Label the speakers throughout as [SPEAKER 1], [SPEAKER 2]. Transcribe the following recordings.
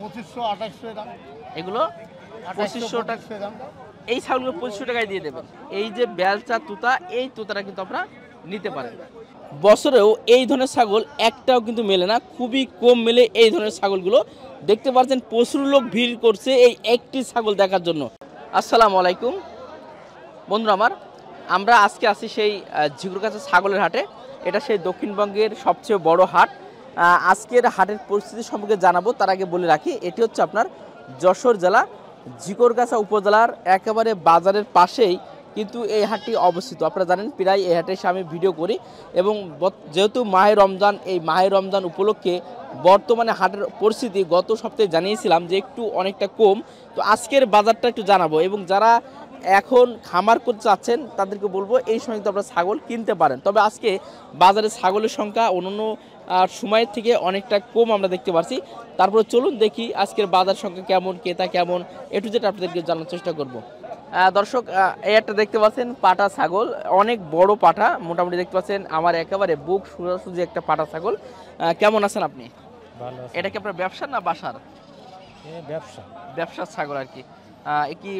[SPEAKER 1] 2500 2800 দাম।
[SPEAKER 2] এগুলো 2500 টাকা।
[SPEAKER 1] 2500 দাম।
[SPEAKER 2] এই ছাগলগুলো 2500 টাকায় দিয়ে দেবেন। এই যে বেলচা তুতা, এই তুতাটা কিন্তু আপনারা নিতে পারেন। বছরেও এই ধরনের ছাগল একটাও কিন্তু মেলে না, খুবই কম মেলে এই ধরনের ছাগলগুলো। দেখতে পাচ্ছেন প্রচুর লোক ভিড় করছে এই একটি ছাগল দেখার জন্য। আসসালামু আলাইকুম বন্ধুরা আমার, আমরা আজকে আছি সেই ঝিকুরগাছা ছাগলের হাটে। এটা সেই দক্ষিণবঙ্গের সবচেয়ে বড় হাট। আজকের হাটের পরিস্থিতি সম্পর্কে জানাবো, তার আগে বলে রাখি এটি হচ্ছে আপনার যশোর জেলা ঝিকুরগাছা উপজেলার একেবারে বাজারের পাশেই কিন্তু এই হাটটি অবস্থিত। আপনারা জানেন প্রায় এই হাটে এসে আমি ভিডিও করি, এবং যেহেতু মাহে রমজান, এই মাহে রমজান উপলক্ষে বর্তমানে হাটের পরিস্থিতি গত সপ্তাহে জানিয়েছিলাম যে একটু অনেকটা কম। তো আজকের বাজারটা একটু জানাবো, এবং যারা এখন খামার করতে চাচ্ছেন তাদেরকে বলবো এই সময় কিন্তু আপনারা ছাগল কিনতে পারেন। তবে আজকে বাজারে ছাগলের সংখ্যা অন্যান্য সময়ের থেকে অনেকটা কম আমরা দেখতে পাচ্ছি। তারপরে চলুন দেখি আজকের বাজার সংখ্যা কেমন, ক্রেতা কেমন, একটু যেটা আপনাদেরকে জানার চেষ্টা করব। দর্শক, এই একটা দেখতে পাচ্ছেন পাটা ছাগল, অনেক বড় পাটা, মোটামুটি দেখতে পাচ্ছেন আমার একেবারে বুক সোজাসুজি একটা পাটা ছাগল। কেমন আছেন আপনি?
[SPEAKER 1] ভালো আছে।
[SPEAKER 2] এটা কি আপনার ব্যবসা না বাসার?
[SPEAKER 1] ব্যবসা।
[SPEAKER 2] ব্যবসার ছাগল আর কি। কি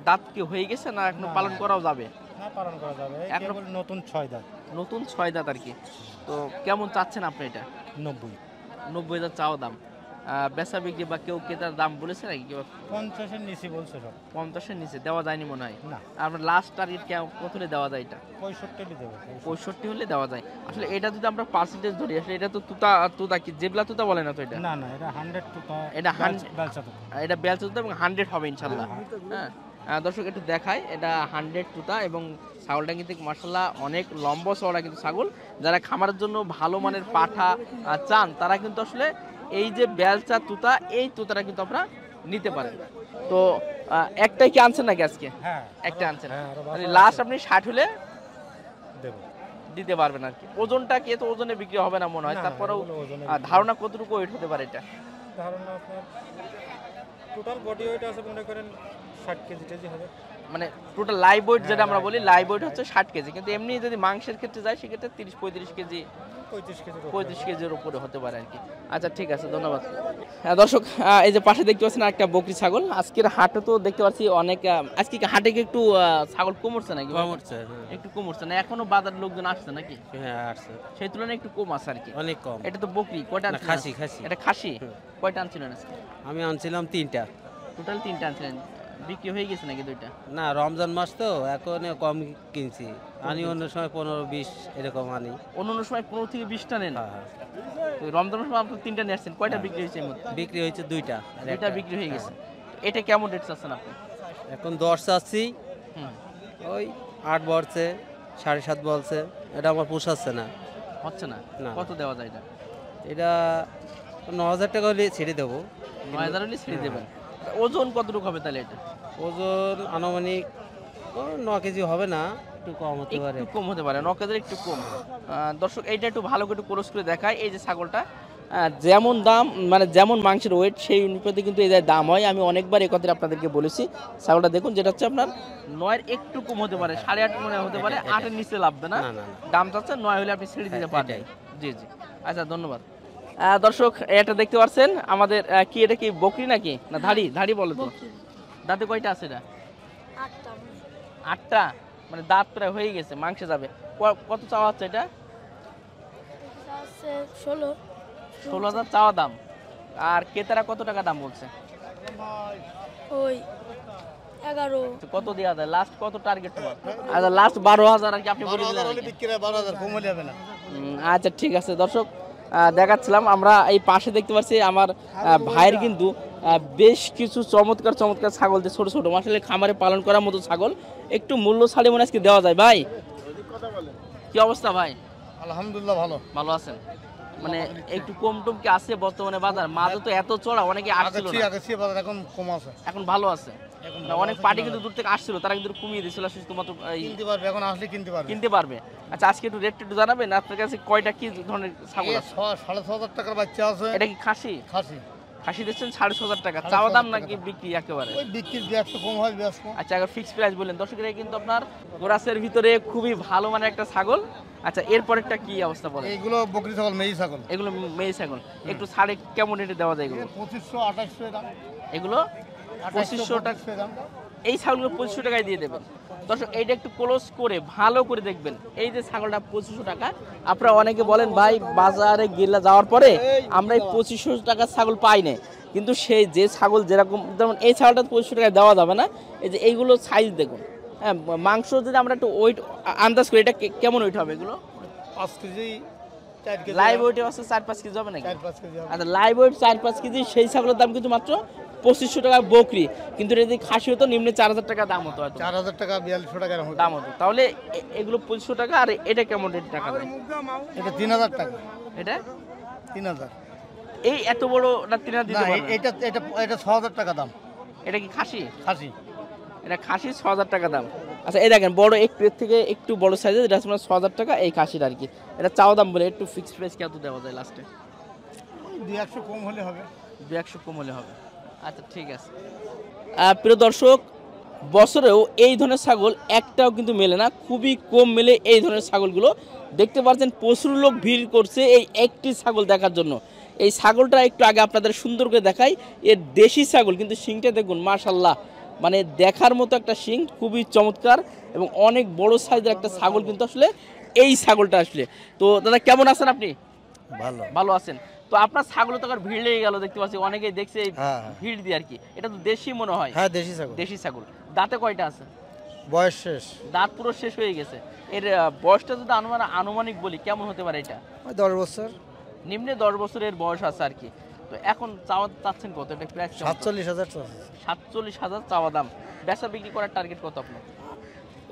[SPEAKER 2] দাঁত কি হয়ে গেছে না এখনো পালন করাও যাবে?
[SPEAKER 1] হ্যাঁ, পালন করা যাবে।
[SPEAKER 2] এখন
[SPEAKER 1] কেবল নতুন 6 দাঁত।
[SPEAKER 2] নতুন 6 দাঁত আর কি। তো কেমন চাচ্ছেন আপনি এটা?
[SPEAKER 1] 90।
[SPEAKER 2] 90,000 চাওয়া দাম। বেচা বিক্রি বা কেউ ক্রেতার দাম বলেছে নাকি?
[SPEAKER 1] 50 এর নিচে বলছে সব।
[SPEAKER 2] 50-এর নিচে দেওয়া যায়নি মনে হয়।
[SPEAKER 1] না,
[SPEAKER 2] আপনার লাস্ট টার্গেট কত হলে দেওয়া যায় এটা?
[SPEAKER 1] 65 লি দেবে।
[SPEAKER 2] 65 হলে দেওয়া যায়। আসলে এটা যদি আমরা পার্সেন্টেজ ধরি, আসলে এটা তো তুতা তুতা কি জেবলা তুতা বলে না তো এটা?
[SPEAKER 1] না না, এটা 100 টুকা।
[SPEAKER 2] এটা
[SPEAKER 1] বেলচা তো।
[SPEAKER 2] এটা বেলচা তুতা এবং 100 হবে ইনশাল্লাহ। হ্যাঁ, দর্শক একটু দেখায়, এটা 100 তুতা, এবং ছাগলটা কিন্তু মাশাআল্লাহ অনেক লম্বা চওড়া কিন্তু ছাগল। যারা খামারের জন্য ভালো মানের পাঠা চান তারা কিন্তু আসলে এই যে বেলচা তুতা, এই তুতাটা কিন্তু আপনারা নিতে পারেন। তো একটাই কি আনছেন নাকি আজকে?
[SPEAKER 1] হ্যাঁ,
[SPEAKER 2] একটা আনছেন।
[SPEAKER 1] হ্যাঁ,
[SPEAKER 2] লাস্ট আপনি 60 হলে
[SPEAKER 1] দেব।
[SPEAKER 2] দিতে পারবেন আর কি। ওজনটা কি তো ওজনে বিক্রি হবে না মনে হয়,
[SPEAKER 1] না,
[SPEAKER 2] তারপরেও
[SPEAKER 1] এগুলো ওজনে
[SPEAKER 2] ধারণা কতটুকু ওয়েট হতে পারে এটা?
[SPEAKER 1] ধারণা আপনার টোটাল বডি ওয়েট আছে মনে করেন 60 কেজি টেজি হবে।
[SPEAKER 2] মানে টোটাল লাইভ ওয়েট যেটা আমরা বলি, লাইভ ওয়েট হচ্ছে 60 কেজি, কিন্তু এমনি যদি মাংসের ক্ষেত্রে যায় সেক্ষেত্রে 30-35 কেজি, 35 কেজির উপরে হতে পারে আর কি। আচ্ছা ঠিক আছে, ধন্যবাদ। হ্যাঁ দর্শক, এই যে পাশে দেখতে পাচ্ছেন একটা বকরি ছাগল। আজকের হাটে তো দেখতে পাচ্ছি অনেক, আজকে হাটে কি একটু ছাগল কমছে নাকি?
[SPEAKER 3] কমছে,
[SPEAKER 2] একটু কমছে না, এখনো বাজার লোকজন আসছে নাকি?
[SPEAKER 3] হ্যাঁ আসছে,
[SPEAKER 2] সেই তুলনায় একটু কম আছে আর কি,
[SPEAKER 3] অনেক কম।
[SPEAKER 2] এটা তো বকরি, কয়টা
[SPEAKER 3] না,
[SPEAKER 2] আনছিলেন?
[SPEAKER 3] খাসি, খাসি।
[SPEAKER 2] এটা খাসি। কয়টা আনছিলেন আজকে?
[SPEAKER 3] আমি আনছিলাম 3টা।
[SPEAKER 2] টোটাল 3টা আনছিলেন, বিক্রি হয়ে গেছে নাকি 2টা?
[SPEAKER 3] না, রমজান মাস তো এখন কম কিনছি। আনি অন্য সময় 15-20 এরকম আনি।
[SPEAKER 2] অন্য সময় 15 থেকে 20টা নেন।
[SPEAKER 3] হ্যাঁ, হ্যাঁ।
[SPEAKER 2] তো রমজানের সময় আপনি 3টা নিয়ে আসছেন, কয়টা বিক্রি হয়েছে?
[SPEAKER 3] বিক্রি হয়েছে 2টা, আর
[SPEAKER 2] 2টা
[SPEAKER 3] একটা
[SPEAKER 2] বিক্রি হয়ে গেছে। এটা কেমন রেট চাচ্ছেন আপনি?
[SPEAKER 3] এখন 10 চাচ্ছি।
[SPEAKER 2] হুম,
[SPEAKER 3] ওই 8 বলছে, 7.5 বলছে। এটা আমার পোষাচ্ছে না।
[SPEAKER 2] হচ্ছে না?
[SPEAKER 3] না।
[SPEAKER 2] কত দেওয়া যায় এটা?
[SPEAKER 3] এটা 9,000 টাকা হলে ছেড়ে দেবো।
[SPEAKER 2] 9,000 হলে ছেড়ে দেবেন। ওজন কতটুকু হবে তাহলে এটা?
[SPEAKER 3] ওজন আনুমানিক 9 কেজি হবে না, একটু কম হতে পারে।
[SPEAKER 2] একটু কম হতে পারে, 9 কেজির একটু কম। দর্শক এইটা একটু ভালো করে ক্রস করে দেখায়। এই যে ছাগলটা যেমন দাম, মানে যেমন মাংসের ওয়েট সেই অনুপাতে কিন্তু এই দাম হয়। আমি অনেকবার এই কথাটা আপনাদেরকে বলেছি। ছাগলটা দেখুন, যেটা হচ্ছে আপনার 9-এর একটু কম হতে পারে, 8.5 মনে হতে পারে, 8-এর নিচে লাগবে না।
[SPEAKER 3] না, না, না।
[SPEAKER 2] দাম চাচ্ছে 9 হলে আপনি ছেড়ে দিতে পারবেন।
[SPEAKER 3] এটাই।
[SPEAKER 2] জি জি, আচ্ছা ধন্যবাদ। দর্শক এটা দেখতে পাচ্ছেন আমাদের কি, এটা কি বকরি নাকি না ধাড়ি? ধাড়ি বলে তো। দাঁতে কয়টা আছে এটা? 8টা, মানে দাঁত প্রায় হয়ে গেছে, মাংসে যাবে। কত চাওয়া হচ্ছে এটা? 16,000 চাওয়া দাম। আর ক্রেতারা কত টাকা দাম বলছে?
[SPEAKER 4] ওই 11।
[SPEAKER 2] কত দেওয়া যায় লাস্ট? কত টার্গেট তোমার? আচ্ছা লাস্ট 12,000 আর কি আপনি বলে দিলেন।
[SPEAKER 1] 12,000 কম হলে হবে না।
[SPEAKER 2] আচ্ছা ঠিক আছে দর্শক, দেখাচ্ছিলাম আমরা এই পাশে দেখতে পাচ্ছি আমার ভাইয়ের কিন্তু বেশ কিছু চমৎকার চমৎকার ছাগল, যে ছোট ছোট আসলে খামারে পালন করার মতো ছাগল, একটু মূল্য ছাড়ে মনে আজকে দেওয়া যায়। ভাই কি অবস্থা ভাই?
[SPEAKER 1] আলহামদুলিল্লাহ ভালো।
[SPEAKER 2] ভালো আছেন? মানে একটু কম টম কি আছে বর্তমানে বাজার? মাঝে তো এত চড়া, অনেকে আসছিল না,
[SPEAKER 1] এখন কম আছে।
[SPEAKER 2] এখন ভালো আছে। না, অনেক পার্টি কিন্তু দূর থেকে আসছিল, তারা কিন্তু কমিয়ে দিয়েছিল শুধুমাত্র
[SPEAKER 1] কিনতে পারবে, এখন আসলে কিনতে পারবে।
[SPEAKER 2] আচ্ছা আজকে একটু রেট একটু জানাবেন, আপনার কাছে কয়টা কি ধরনের ছাগল আছে?
[SPEAKER 1] 6,500 টাকার বাচ্চা আছে।
[SPEAKER 2] এটা কি খাসি?
[SPEAKER 1] খাসি।
[SPEAKER 2] খাসি দিচ্ছেন 6,500 টাকা, চাওয়া দাম নাকি বিক্রি একেবারে?
[SPEAKER 1] ওই বিক্রির 200 কম হয় 200।
[SPEAKER 2] আচ্ছা, আগে ফিক্সড প্রাইস বললেন। দর্শকেরা কিন্তু আপনার গোরাসের ভিতরে খুবই ভালো মানের একটা ছাগল। আচ্ছা, এরপরেরটা কি অবস্থা বলেন?
[SPEAKER 1] এইগুলো বকরি ছাগল, মেয়ে ছাগল।
[SPEAKER 2] এগুলো মেয়ে ছাগল, একটু ছাড়ে কেমন রেটে দেওয়া যায় এগুলো?
[SPEAKER 1] 2500 2800 দাম।
[SPEAKER 2] এগুলো 2500 টাকা।
[SPEAKER 1] দাম।
[SPEAKER 2] এই ছাগলগুলো 2500 টাকায় দিয়ে দেবেন। দর্শক এইটা একটু ক্লোজ করে ভালো করে দেখবেন। এই যে ছাগলটা 2500 টাকা, আপনারা অনেকে বলেন ভাই বাজারে গেলে যাওয়ার পরে আমরা এই 2500 টাকার ছাগল পাই না, কিন্তু সেই যে ছাগল যেরকম, যেমন এই ছাগলটা 2500 টাকায় দেওয়া যাবে না। এই যে এইগুলো সাইজ দেখুন, হ্যাঁ, মাংস যদি আমরা একটু ওয়েট আন্দাজ করি, এটা কেমন ওয়েট হবে এগুলো?
[SPEAKER 1] 5 কেজি 4 কেজি
[SPEAKER 2] লাইভ ওয়েটে আছে 4-5 কেজি হবে নাকি?
[SPEAKER 1] 4-5 কেজি হবে।
[SPEAKER 2] আচ্ছা, লাইভ ওয়েট 4-5 কেজি সেই ছাগলের দাম কিন্তু মাত্র 2500 টাকা বকরি, কিন্তু যদি খাসি হতো নিম্নে 4000 টাকা দাম হতো, হয়তো
[SPEAKER 1] 4000 টাকা 4200 টাকা এরকম
[SPEAKER 2] দাম হতো। তাহলে এগুলো 2500 টাকা, আর এটা কেমন রেট টাকা দেয়?
[SPEAKER 1] এটা 3000 টাকা।
[SPEAKER 2] এটা
[SPEAKER 1] 3000।
[SPEAKER 2] এই এত বড় না 3000 দিতে
[SPEAKER 1] না,
[SPEAKER 2] পারবেন?
[SPEAKER 1] এটা এটা এটা 6000 টাকা দাম।
[SPEAKER 2] এটা কি খাসি?
[SPEAKER 1] খাসি।
[SPEAKER 2] এটা খাসি 6000 টাকা দাম। আচ্ছা, এই দেখেন বড় একটু, এর থেকে একটু বড় সাইজের, এটা হচ্ছে 6000 টাকা এই খাসির আর কি। এটা চাওয়া দাম বলে একটু ফিক্সড প্রাইস কত দেওয়া যায় লাস্টে?
[SPEAKER 1] 200 কম হলে হবে।
[SPEAKER 2] 200 কম হলে হবে। আচ্ছা, ঠিক আছে। প্রিয় দর্শক, বছরেও এই ধরনের ছাগল একটাও কিন্তু মেলে না, খুবই কম মেলে এই ধরনের ছাগলগুলো। দেখতে পাচ্ছেন প্রচুর লোক ভিড় করছে এই একটি ছাগল দেখার জন্য। এই ছাগলটা একটু আগে আপনাদের সুন্দর করে দেখাই। এর দেশি ছাগল, কিন্তু শিংটা দেখুন মাশাআল্লাহ, মানে দেখার মতো একটা শিং, খুবই চমৎকার এবং অনেক বড় সাইজের একটা ছাগল কিন্তু আসলে এই ছাগলটা আসলে। তো দাদা কেমন আছেন আপনি?
[SPEAKER 1] ভালো।
[SPEAKER 2] ভালো আছেন। তো আপনার ছাগল তো আর ভিড় লেগে গেল, দেখতে পাচ্ছি অনেকেই দেখছে এই
[SPEAKER 1] হ্যাঁ।
[SPEAKER 2] ভিড় দিয়ে আর কি। এটা তো দেশি মনে হয়।
[SPEAKER 1] হ্যাঁ, দেশি ছাগল।
[SPEAKER 2] দেশি ছাগল। দাঁতে কয়টা আছে?
[SPEAKER 1] বয়স শেষ।
[SPEAKER 2] দাঁত পুরো শেষ হয়ে গেছে। এর বয়সটা যদি আনুমানিক বলি কেমন হতে পারে এটা?
[SPEAKER 1] 10 বছর।
[SPEAKER 2] নিম্নে 10 বছরের বয়স আছে আর কি। তো এখন চাচ্ছেন কত? এটা প্রাইস
[SPEAKER 1] 47,000 টাকা।
[SPEAKER 2] 47,000 চাওয়া দাম। বেচা বিক্রি করার টার্গেট কত আপনার?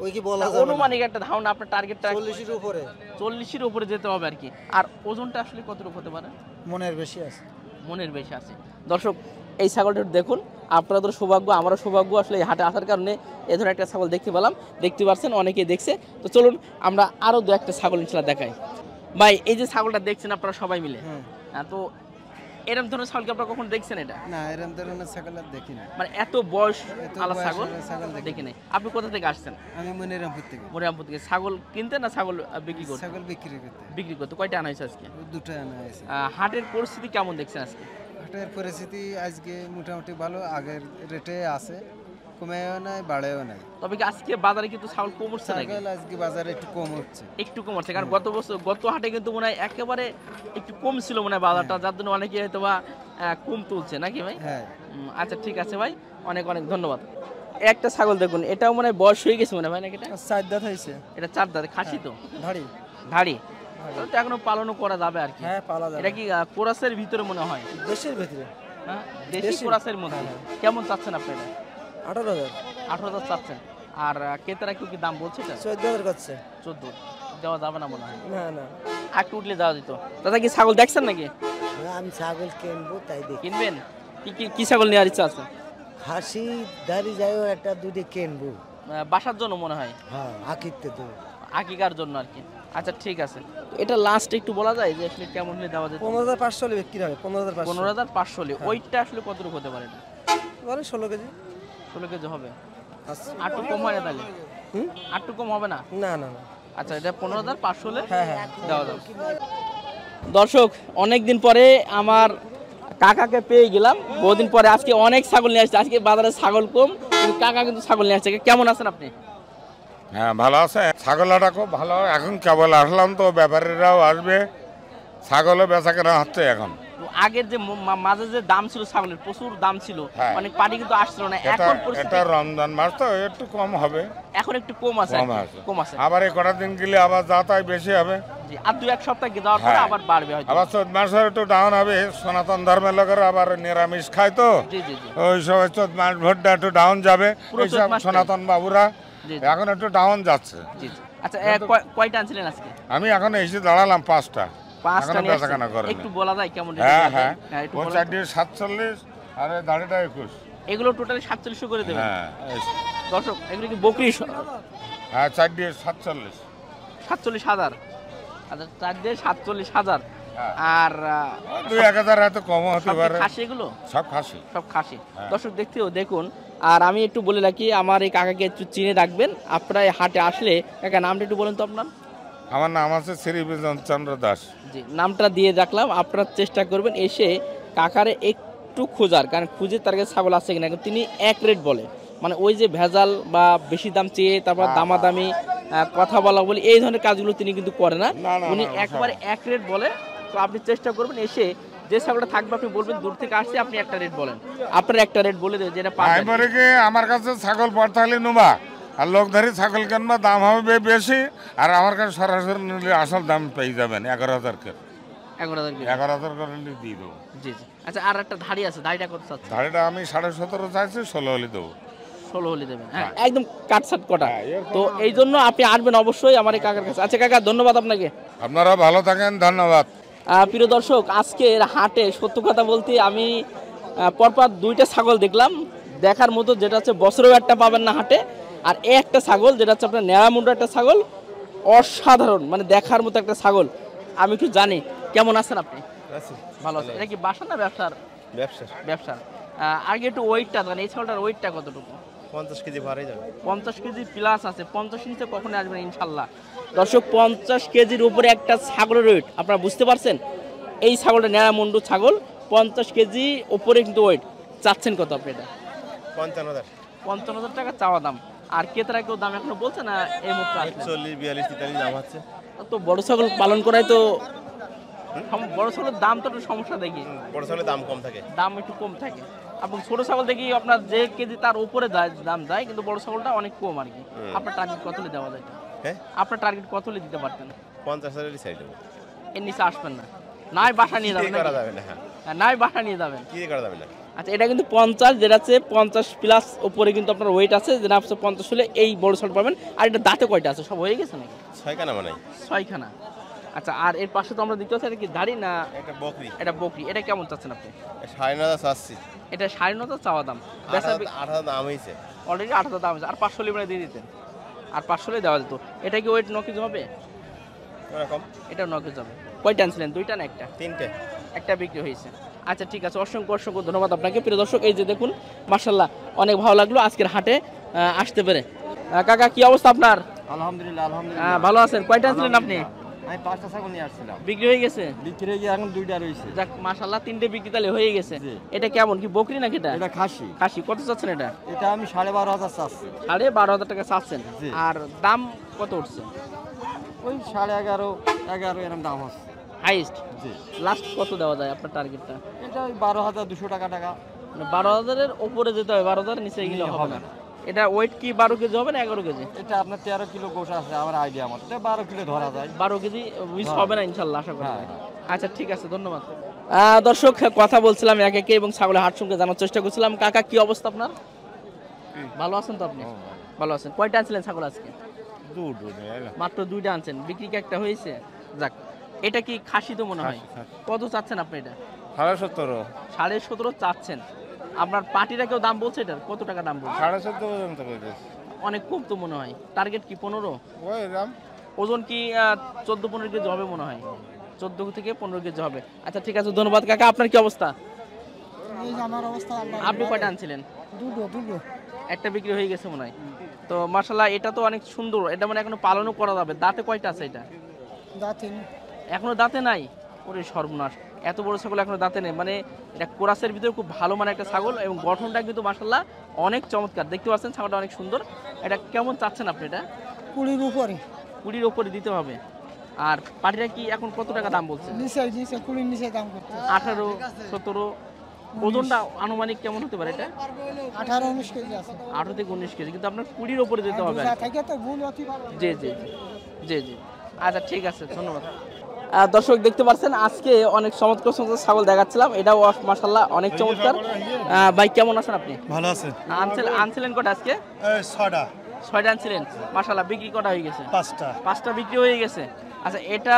[SPEAKER 1] ওই কি বলা
[SPEAKER 2] অনুমানিক একটা ধারণা, আপনার টার্গেটটা
[SPEAKER 1] 40 এর উপরে।
[SPEAKER 2] 40 এর উপরে যেতে হবে আর কি। আর ওজনটা আসলে কতটুকু হতে পারে?
[SPEAKER 1] মনের বেশি আছে।
[SPEAKER 2] মনের বেশি আছে। দর্শক, এই ছাগলটা দেখুন, আপনাদের সৌভাগ্য, আমারও সৌভাগ্য, আসলে এই হাটে আসার কারণে এ ধরনের একটা ছাগল দেখতে পেলাম। দেখতে পাচ্ছেন অনেকেই দেখছে। তো চলুন আমরা আরও দু একটা ছাগল ইনশাল্লাহ দেখাই। ভাই, এই যে ছাগলটা দেখছেন আপনারা সবাই মিলে, তো এরকম ধরনের ছাগল কি আপনারা কখন দেখছেন? এটা
[SPEAKER 3] না, এরকম ধরনের ছাগল আর দেখি না।
[SPEAKER 2] মানে এত বয়স আলা
[SPEAKER 3] বয়স
[SPEAKER 2] ছাগল
[SPEAKER 3] আলা ছাগল দেখি
[SPEAKER 2] দেখি নাই। আপনি কোথা থেকে আসছেন?
[SPEAKER 3] আমি মনিরামপুর থেকে।
[SPEAKER 2] মরিরামপুর থেকে। ছাগল কিনতে না ছাগল বিক্রি করতে?
[SPEAKER 3] ছাগল বিক্রি করতে।
[SPEAKER 2] বিক্রি করতে। কয়টা আনা হয়েছে আজকে?
[SPEAKER 3] দুটো আনা হয়েছে।
[SPEAKER 2] হাটের পরিস্থিতি কেমন দেখছেন আজকে?
[SPEAKER 3] হাটের পরিস্থিতি আজকে মোটামুটি ভালো, আগের রেটে আছে, কমেও নাই বাড়েও নাই।
[SPEAKER 2] তবে কি আজকে বাজারে কিন্তু ছাগল কম উঠছে নাকি?
[SPEAKER 3] ছাগল আজকে বাজারে একটু কম হচ্ছে।
[SPEAKER 2] একটু কম হচ্ছে, কারণ গত হাটে কিন্তু মনে হয় একেবারে একটু কম ছিল মনে হয় বাজারটা, যার জন্য অনেকে হয়তো বা কম তুলছে নাকি ভাই?
[SPEAKER 3] হ্যাঁ।
[SPEAKER 2] আচ্ছা, ঠিক আছে ভাই, অনেক অনেক ধন্যবাদ। একটা ছাগল দেখুন, এটাও মনে হয় বয়স হয়ে গেছে মনে হয় নাকি? এটা
[SPEAKER 1] 4 দাঁত হয়েছে।
[SPEAKER 2] এটা 4 দাঁত খাসি তো?
[SPEAKER 1] ধাড়ি।
[SPEAKER 2] ধাড়ি তো এখনো পালনও করা যাবে আর কি।
[SPEAKER 1] হ্যাঁ, পালা যাবে।
[SPEAKER 2] এটা কি কোরাসের ভিতরে মনে হয়?
[SPEAKER 1] দেশের ভিতরে।
[SPEAKER 2] হ্যাঁ, দেশি কোরাসের মধ্যে। কেমন চাচ্ছেন আপনি এটা?
[SPEAKER 1] 18,000।
[SPEAKER 2] 18,000 চাচ্ছেন। আর ক্রেতারা কি দাম বলছে এটা?
[SPEAKER 1] 14,000 করছে।
[SPEAKER 2] 14 দেওয়া যাবে না মনে হয়।
[SPEAKER 1] না না,
[SPEAKER 2] একটু উঠলে যাওয়া যেত। দাদা কি ছাগল দেখছেন নাকি?
[SPEAKER 5] আমি ছাগল কিনবো তাই দেখি।
[SPEAKER 2] কিনবেন? কি ছাগল নেওয়ার ইচ্ছা আছে?
[SPEAKER 5] খাসি দাঁড়ি যাইও একটা দুটি কিনবো।
[SPEAKER 2] বাসার জন্য মনে হয়?
[SPEAKER 5] হ্যাঁ, আকিতে দেবো।
[SPEAKER 2] আকিকার জন্য আর কি। আচ্ছা, ঠিক আছে। এটা লাস্ট একটু বলা যায় যে আসলে কেমন হলে দেওয়া যেত?
[SPEAKER 1] 15,500 হলে বিক্রি হবে। 15,500।
[SPEAKER 2] 15,500 হলে। ওইটা আসলে কতটুকু হতে পারে?
[SPEAKER 1] বলে 16 কেজি।
[SPEAKER 2] 16 কেজি হবে।
[SPEAKER 1] আচ্ছা।
[SPEAKER 2] আটটু কম হয় না তাহলে? আটটু কম হবে না?
[SPEAKER 1] না না না।
[SPEAKER 2] আচ্ছা, এটা 15,500 হলে
[SPEAKER 1] হ্যাঁ হ্যাঁ
[SPEAKER 2] দেওয়া যাবে। দর্শক, অনেক দিন পরে আমার কাকাকে পেয়ে গেলাম, বহুদিন পরে। আজকে অনেক ছাগল নিয়ে আসছে। আজকে বাজারে ছাগল কম, কিন্তু কাকা কিন্তু ছাগল নিয়ে আসছে। কেমন আছেন আপনি?
[SPEAKER 6] হ্যাঁ, ভালো আছে। ছাগলটা খুব ভালো। এখন কেবল আসলাম তো, ব্যাপারীরাও আসবে, ছাগলও বেচা কেনা হচ্ছে এখন।
[SPEAKER 2] তো আগের যে মাঝে যে দাম ছিল ছাগলের, প্রচুর দাম ছিল,
[SPEAKER 6] হ্যাঁ।
[SPEAKER 2] অনেক পার্টি কিন্তু আসছিল না।
[SPEAKER 6] এটা
[SPEAKER 2] এখন পরিস্থিতি
[SPEAKER 6] এটা রমজান মাস তো একটু কম হবে।
[SPEAKER 2] এখন একটু কম আছে আর
[SPEAKER 6] কম
[SPEAKER 2] কি,
[SPEAKER 6] আছে।
[SPEAKER 2] কম আছে।
[SPEAKER 6] আবার এই কটা দিন গেলে আবার যাতায়াত বেশি হবে।
[SPEAKER 2] জি, আর 2-1 সপ্তাহ যাওয়ার পরে
[SPEAKER 6] হ্যাঁ।
[SPEAKER 2] আবার বাড়বে হয়তো।
[SPEAKER 6] আবার 14 মাসের একটু ডাউন হবে। সনাতন ধর্মের লোকেরা আবার নিরামিষ খায় তো,
[SPEAKER 2] জি জি জি।
[SPEAKER 6] ওই সময় 14 মাস ভোটটা একটু ডাউন যাবে।
[SPEAKER 2] পুরো 14
[SPEAKER 6] এইসব
[SPEAKER 2] মাসটাই।
[SPEAKER 6] সনাতন বাবুরা
[SPEAKER 2] জি, জি।
[SPEAKER 6] এখন একটু ডাউন যাচ্ছে।
[SPEAKER 2] জি জি। আচ্ছা, কয়টা আনছিলেন আজকে?
[SPEAKER 6] আমি এখন এসে দাঁড়ালাম 5টা।
[SPEAKER 2] 5টা
[SPEAKER 6] এখনো
[SPEAKER 2] নিয়ে
[SPEAKER 6] বেচা কেনা
[SPEAKER 2] আসছেন।
[SPEAKER 6] করেনি।
[SPEAKER 2] একটু বলা যায় কেমন রেটে
[SPEAKER 6] হ্যাঁ
[SPEAKER 2] দেওয়া
[SPEAKER 6] হ্যাঁ,
[SPEAKER 2] যায়? হ্যাঁ, একটু
[SPEAKER 6] ও
[SPEAKER 2] বলা
[SPEAKER 6] চার
[SPEAKER 2] যায়।
[SPEAKER 6] দিয়ে 47 আর এই দাড়িটা 21।
[SPEAKER 2] এগুলো টোটালি 4700 করে দেবেন?
[SPEAKER 6] হ্যাঁ
[SPEAKER 2] দর্শক, এগুলো কি বকরি?
[SPEAKER 6] হ্যাঁ, 4 দিয়ে 47।
[SPEAKER 2] 47,000। আচ্ছা, 4 দিয়ে 47,000। আর
[SPEAKER 6] 2-1000 এত কম হতে
[SPEAKER 2] সব কি
[SPEAKER 6] পারে।
[SPEAKER 2] খাসি এগুলো?
[SPEAKER 6] সব খাসি।
[SPEAKER 2] সব খাসি। দর্শক দেখুন, আর আমি একটু বলে রাখি আমার এই কাকাকে একটু চিনে রাখবেন। আপনারা এই হাটে আসলে কাকা নামটা একটু বলেন তো আপনার।
[SPEAKER 6] আমার নাম আছে শ্রী বিজন চন্দ্র দাস।
[SPEAKER 2] জি, নামটা দিয়ে রাখলাম। আপনারা চেষ্টা করবেন এসে কাকারে একটু খোঁজার, কারণ খুঁজে তার কাছে ছাগল আছে কিনা। তিনি এক রেট বলে, মানে ওই যে ভেজাল বা বেশি দাম চেয়ে তারপর দামাদামি কথা বলা বলি এই ধরনের কাজগুলো তিনি কিন্তু করে না। উনি একবারে এক রেট বলে। তো আপনি চেষ্টা করবেন এসে যে ছাগলটা থাকবে আপনি বলবেন দূর থেকে আসছে, আপনি একটা রেট বলেন, আপনার একটা রেট বলে দেবেন যেটা পাবেন।
[SPEAKER 6] এবারে কি আমার কাছে ছাগল পড়তে হলে নোবা, আর লোকধারী ছাগল কেনবা দাম হবে বেশি, আর আমার কাছে সরাসরি নিলে আসল দাম পেয়ে যাবেন 11,000 করে। 11,000 করে দিয়ে দেবো।
[SPEAKER 2] জি জি। আচ্ছা, আর একটা ধাড়ি আছে, ধাড়িটা কত চাচ্ছে?
[SPEAKER 6] ধাড়িটা আমি 17.5 চাইছি, 16 হলে দেবো।
[SPEAKER 2] 16 হলে দেবেন, হ্যাঁ একদম কাটসাট কটা। তো এই জন্য আপনি আসবেন অবশ্যই আমার এই কাকার কাছে। আচ্ছা কাকা, ধন্যবাদ আপনাকে।
[SPEAKER 6] আপনারা ভালো থাকেন, ধন্যবাদ।
[SPEAKER 2] প্রিয় দর্শক, আজকের হাটে সত্য কথা বলতে আমি পরপর 2টা ছাগল দেখলাম দেখার মতো, যেটা হচ্ছে বছরেও একটা পাবেন না হাটে, আর এই একটা ছাগল যেটা হচ্ছে আপনার ন্যাড়ামুন্ডা একটা ছাগল, অসাধারণ মানে দেখার মতো একটা ছাগল। আমি একটু জানি কেমন আছেন আপনি? ভালো আছেন। এটা কি বাসা না ব্যবসার? ব্যবসার। আগে একটু ওয়েটটা জানি, এই ছাগলটার ওয়েটটা কতটুকু?
[SPEAKER 7] 50 কেজি ভারী যাবে।
[SPEAKER 2] 50 কেজি প্লাস আছে। 50 নিচে কখনো আসবেন ইনশাল্লাহ। দর্শক, 50 কেজির উপরে একটা ছাগলের ওয়েট, আপনারা বুঝতে পারছেন? এই ছাগলটা ন্যাড়ামুন্ডু ছাগল, 50 কেজি উপরে কিন্তু ওয়েট। চাচ্ছেন কত আপনি এটা?
[SPEAKER 7] 55,000।
[SPEAKER 2] 55,000 টাকা চাওয়া দাম। আর ক্রেতারা কেউ দাম এখনো বলছে না? এই মুহূর্তে
[SPEAKER 7] 40, 42, 43 দাম হচ্ছে।
[SPEAKER 2] তো বড় ছাগল পালন করাই তো বড় ছাগলের দাম তো একটু সমস্যা দেখি।
[SPEAKER 7] বড় ছাগলের দাম কম থাকে।
[SPEAKER 2] দাম একটু কম থাকে। এবং ছোট ছাগল দেখি আপনার যে কেজি তার উপরে দাম যায়, কিন্তু বড় ছাগলটা অনেক কম আর কি। আপনার টার্গেট কত হলে দেওয়া যায়?
[SPEAKER 7] হ্যাঁ,
[SPEAKER 2] আপনার টার্গেট কত হলে দিতে পারতেন?
[SPEAKER 7] 50,000 এর সাইড হবে।
[SPEAKER 2] এর নিচে আসবেন না, নাই বাসা নিয়ে যাবেন।
[SPEAKER 7] করা যাবে না।
[SPEAKER 2] হ্যাঁ, নাই বাসা নিয়ে যাবেন।
[SPEAKER 7] কি করা যাবে না।
[SPEAKER 2] আচ্ছা, এটা কিন্তু 50, যেটা আছে 50 প্লাস উপরে কিন্তু আপনার ওয়েট আছে, যেটা আপনি 50 হলে এই বড় ছাগল পাবেন। আর এটা দাঁতে কয়টা আছে? সব হয়ে গেছে নাকি?
[SPEAKER 7] 6খানা বানাই।
[SPEAKER 2] 6খানা। আচ্ছা, আর এর পাশে তো আমরা দেখতে পাচ্ছি এটা কি দাড়ি না?
[SPEAKER 7] একটা বকরি।
[SPEAKER 2] এটা বকরি। এটা কেমন চাচ্ছেন আপনি?
[SPEAKER 7] 9,500 চাচ্ছি।
[SPEAKER 2] এটা 9,500 চাওয়া দাম।
[SPEAKER 7] 8,000 দাম হয়েছে
[SPEAKER 2] অলরেডি। 8,000 দাম হয়েছে। আর 500 লিবরে দিয়ে দিতেন, আর 500 দেওয়া যেত। এটা কি ওয়েট 9 কেজি হবে?
[SPEAKER 7] এরকম।
[SPEAKER 2] এটা 9 কেজি হবে। কয়টা আনছিলেন? 2টা না একটা?
[SPEAKER 7] 3টে।
[SPEAKER 2] একটা বিক্রি হয়েছে। আচ্ছা ঠিক আছে, অসংখ্য ধন্যবাদ আপনাকে। প্রিয় দর্শক, এই যে দেখুন মাশাআল্লাহ অনেক ভালো লাগলো আজকের হাটে আসতে পেরে। কাকা, কি অবস্থা আপনার?
[SPEAKER 5] আলহামদুলিল্লাহ।
[SPEAKER 2] ভালো আছেন। কয়টা আনছিলেন আপনি?
[SPEAKER 5] আমি 5টা ছাগল নিয়ে আসছিলাম,
[SPEAKER 2] বিক্রি হয়ে গেছে?
[SPEAKER 5] বিক্রি হয়ে গিয়ে এখন 2টা রয়েছে।
[SPEAKER 2] যাক মাশাআল্লাহ, 3টে বিক্রি তাহলে হয়ে গেছে। এটা কেমন, কি বকরি নাকি এটা?
[SPEAKER 5] এটা খাসি।
[SPEAKER 2] খাসি। কত চাচ্ছেন এটা?
[SPEAKER 5] এটা আমি 12,500 চাচ্ছি।
[SPEAKER 2] 12,500 টাকা চাচ্ছেন।
[SPEAKER 5] জি।
[SPEAKER 2] আর দাম কত উঠছে?
[SPEAKER 5] ওই 11,500 এরকম দাম আছে
[SPEAKER 2] হাইস্ট।
[SPEAKER 5] জি।
[SPEAKER 2] লাস্ট কত দেওয়া যায় আপনার টার্গেটটা?
[SPEAKER 5] এটা ওই 12,200 টাকা।
[SPEAKER 2] মানে 12,000-এর উপরে যেতে হবে, 12,000 নিচে গেলে হবে না। এটা ওয়েট কি 12 কেজি হবে না 11 কেজি?
[SPEAKER 5] এটা আপনার 13 কিলো গোশ আছে আমার আইডিয়া মতো, এটা 12 কিলো ধরা যায়।
[SPEAKER 2] 12 কেজি মিস হবে না ইনশাল্লাহ, আশা করি।
[SPEAKER 5] হ্যাঁ।
[SPEAKER 2] আচ্ছা ঠিক আছে, ধন্যবাদ। দর্শক, কথা বলছিলাম একে এবং ছাগলের হাট সঙ্গে জানার চেষ্টা করছিলাম। কাকা, কি অবস্থা আপনার? ভালো আছেন তো আপনি? ভালো আছেন। কয়টা আনছিলেন ছাগল আজকে? মাত্র 2টা আনছেন। বিক্রি কি একটা হয়েছে? যাক। এটা কি খাসি তো মনে হয়? কত চাচ্ছেন আপনি এটা?
[SPEAKER 6] 17.5।
[SPEAKER 2] 17.5 চাচ্ছেন। আপনার পার্টিরা কেউ দাম বলছে এটার? কত টাকা দাম বলছে?
[SPEAKER 6] 14.5 পর্যন্ত করেছে।
[SPEAKER 2] অনেক কম তো মনে হয়। টার্গেট কি 15?
[SPEAKER 6] ওই দাম।
[SPEAKER 2] ওজন কি 14-15 কেজি হবে মনে হয়? 14 থেকে 15 কেজি হবে। আচ্ছা ঠিক আছে, ধন্যবাদ কাকা। আপনার কি অবস্থা?
[SPEAKER 4] আমার অবস্থা
[SPEAKER 2] আপনি কয়টা আনছিলেন?
[SPEAKER 4] দুটো।
[SPEAKER 2] একটা বিক্রি হয়ে গেছে মনে হয়। তো মাশাআল্লাহ, এটা তো অনেক সুন্দর। এটা মানে এখনো পালনও করা যাবে। দাঁতে কয়টা আছে এটা? এখনো দাঁতে নাই? ওরে সর্বনাশ, এত বড় ছাগল এখনো দাঁতে নেই। মানে এটা কোরাসের ভিতরে খুব ভালো মানে একটা ছাগল, এবং গঠনটা কিন্তু মাশাআল্লাহ অনেক চমৎকার। দেখতে পাচ্ছেন ছাগলটা অনেক সুন্দর। এটা কেমন চাচ্ছেন আপনি? এটা
[SPEAKER 4] 20 উপরে।
[SPEAKER 2] 20-র উপরে দিতে হবে। আর পাটিরা কি এখন কত টাকা দাম বলছে?
[SPEAKER 4] নিচে 20 নিচে দাম করতে।
[SPEAKER 2] 18, 17। ওজনটা আনুমানিক কেমন হতে পারে এটা?
[SPEAKER 4] 18-19 কেজি আছে।
[SPEAKER 2] 18 থেকে 19 কেজি, কিন্তু আপনার 20-র উপরে দিতে হবে।
[SPEAKER 4] থাকে তো ভুল অতি ভালো।
[SPEAKER 2] জি। আচ্ছা ঠিক আছে, ধন্যবাদ। দর্শক, দেখতে পাচ্ছেন আজকে অনেক চমৎকার ছাগল দেখাচ্ছিলাম। এটাও মাশাআল্লাহ অনেক চমৎকার। ভাই কেমন আছেন আপনি?
[SPEAKER 1] ভালো আছে।
[SPEAKER 2] আনছিলেন কটা আজকে?
[SPEAKER 1] 6টা।
[SPEAKER 2] 6টা আনছিলেন। মাশাআল্লাহ, বিক্রি কটা হয়ে গেছে?
[SPEAKER 1] 5টা।
[SPEAKER 2] 5টা বিক্রি হয়ে গেছে। আচ্ছা এটা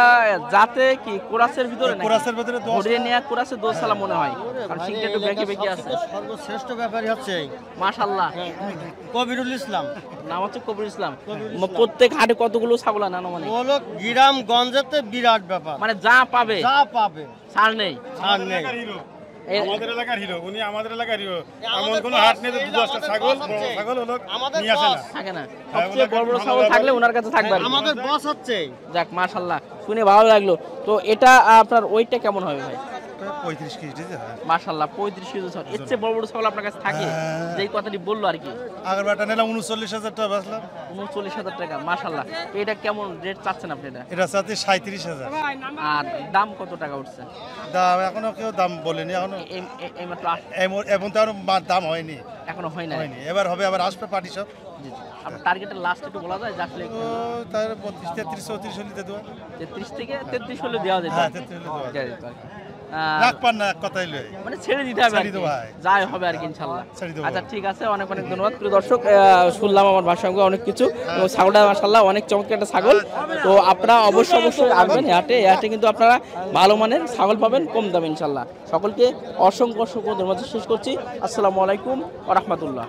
[SPEAKER 2] যাতে কি কোরাসের ভিতরে নাকি?
[SPEAKER 8] কোরাসের ভিতরে দোষ।
[SPEAKER 2] ঘুরিয়ে নেওয়া কোরাসের দোষ সালা মনে হয়, কারণ সিংটা একটু বেঁকে বেঁকে আছে।
[SPEAKER 8] সর্বশ্রেষ্ঠ ব্যাপারই হচ্ছে
[SPEAKER 2] মাশাআল্লাহ।
[SPEAKER 8] কবিরুল ইসলাম,
[SPEAKER 2] নাম হচ্ছে কবির ইসলাম। প্রত্যেক হাটে কতগুলো ছাগল আনানো মানে?
[SPEAKER 8] হলো গ্রাম গঞ্জেতে বিরাট ব্যাপার,
[SPEAKER 2] মানে যা পাবে
[SPEAKER 8] যা পাবে
[SPEAKER 2] ছাড় নেই।
[SPEAKER 8] আর নেই।
[SPEAKER 1] আমাদের এলাকার হিরো, উনি আমাদের এলাকার হিরো। এমন কোনো হাট নেই যে 10টা ছাগল বড় ছাগল হলো নিয়ে আসে না।
[SPEAKER 2] থাকে না, সবচেয়ে বড় বড় ছাগল থাকলে ওনার কাছে থাকবে।
[SPEAKER 8] আমাদের বস হচ্ছে।
[SPEAKER 2] যাক মাশাআল্লাহ, শুনে ভালো লাগলো। তো এটা আপনার ওয়েটটা কেমন হবে ভাই?
[SPEAKER 8] 35 কেজি।
[SPEAKER 2] মাশাআল্লাহ 35 কেজি ছাগল। এর চেয়ে বড় বড় ছাগল আপনার কাছে থাকে? যেই কথাটি বললো আর কি।
[SPEAKER 8] আগের বারটা নিলাম 39,000 টাকা বেচলাম।
[SPEAKER 2] 39,000 টাকা, মাশাআল্লাহ। এটা কেমন রেট চাচ্ছেন আপনি এটা?
[SPEAKER 8] এটা সাথে 37,000।
[SPEAKER 2] আর দাম কত টাকা উঠছে?
[SPEAKER 8] দাম এখনো কেউ দাম বলেনি, এখনো
[SPEAKER 2] এই মাত্র
[SPEAKER 8] এমন তো আরো দাম হয়নি,
[SPEAKER 2] এখনো হয় না।
[SPEAKER 8] হয়নি। এবার হবে, আবার আসবে পার্টি সব।
[SPEAKER 2] আপনার টার্গেটের লাস্ট একটু বলা যায়? আসলে
[SPEAKER 8] ও তার 32, 33, 34 হলে দেওয়া।
[SPEAKER 2] 33 থেকে 33 হলে দেওয়া যেত।
[SPEAKER 8] হ্যাঁ 33 হলে দেওয়া।
[SPEAKER 2] দেওয়া যেত আর কি।
[SPEAKER 8] রাখ পান না, কথাই লই।
[SPEAKER 2] মানে ছেড়ে দিতে হবে আর কি। যাই হবে আর কি ইনশাআল্লাহ। আচ্ছা ঠিক আছে, অনেক অনেক ধন্যবাদ। প্রিয় দর্শক, শুনলাম আমার ভাষার সঙ্গে অনেক কিছু। এবং ছাগলটা মাশাআল্লাহ অনেক চমৎকার একটা ছাগল। তো আপনারা অবশ্যই আসবেন হাটে। হাটে কিন্তু আপনারা ভালো মানের ছাগল পাবেন, কম দামে ইনশাআল্লাহ। সকলকে অসংখ্য অসংখ্য ধন্যবাদ শেষ করছি। আসসালামু আলাইকুম ওয়া রাহমাতুল্লাহ।